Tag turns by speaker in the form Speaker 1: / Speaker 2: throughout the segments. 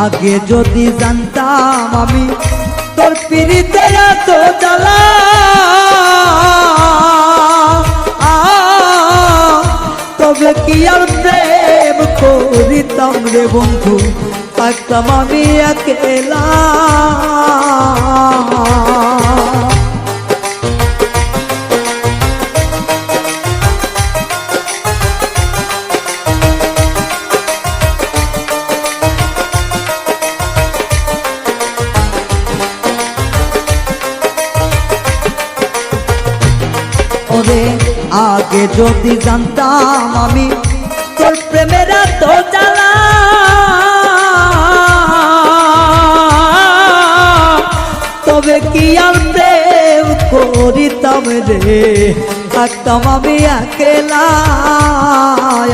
Speaker 1: আগে যদি জানতাম আমি তোর পিরিতে এত জ্বালা, তবে কি আর প্রেম করিতাম রে বন্ধু, থাকতাম আমি একলা। আগে যদি জানতাম আমি তোর প্রেমের এত জ্বালা, তবে কি আর প্রেম করিতাম রে, থাকতাম আমি একলা।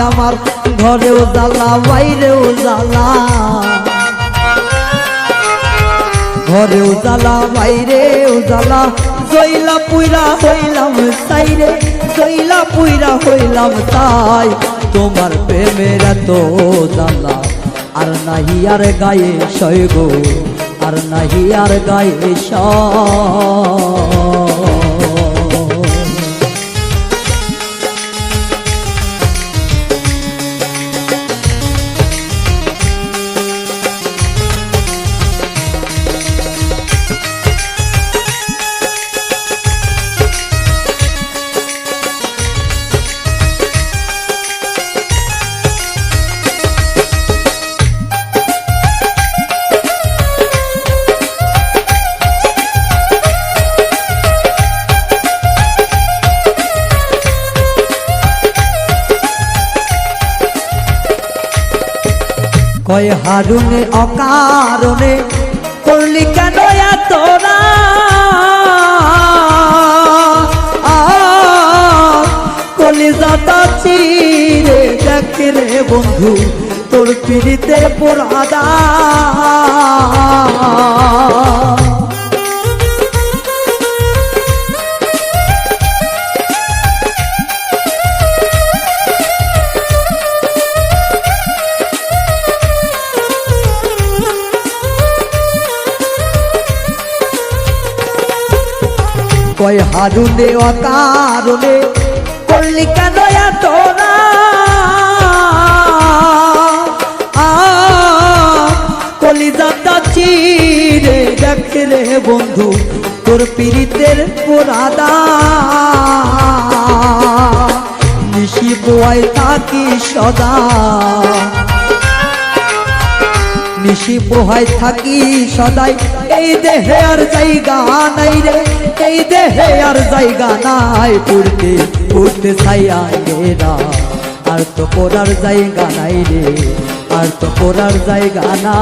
Speaker 1: আমার ঘরেও জ্বালা বাইরেও জ্বালা, ঘরেও জ্বালা বাইরেও জ্বালা, জইলা পুইরা হইলাম সাইরে, জইলা পুইরা হইলাম তাই। তোমার প্রেমের এত জ্বালা আর নাহি আর গায়ে সয় গো, আর নাহি আর গায়ে সয়। কয় হারুনে অকারণে করলি কেন তোরা, কলিজাটা চিরে দেখ রে বন্ধু তোর পিড়িতে পোড়াদা। কয় হারুনে অকারণে করলি কেন তোরা, কলিজাটা চিরে দেখ রে বন্ধু তোর পিরিতের পোড়াদা। নিশি পোয়াই থাকি সদা, নিশি পোহাই থাকি সদাই, এই দেহে আর জায়গা নাই রে, এই দেহে আর জায়গা নাই। পড়তে পড়তে ছাইয়া গেরা, আর তো পড়ার জায়গা নাই রে, আর তো পড়ার জায়গা না।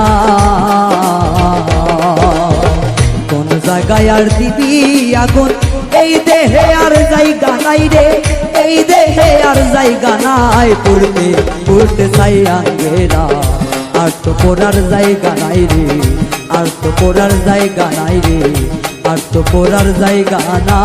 Speaker 1: কোন জায়গায় আর দিবি আগুন, এই দেহে আর জায়গা নাই রে, এই দেহে আর জায়গা নাই। পড়তে পড়তে ছাইয়া গেরা, আর তো পড়ার জায়গা নাই রে, আর তো পড়ার জায়গা নাই রে, আর তো পড়ার জায়গা না।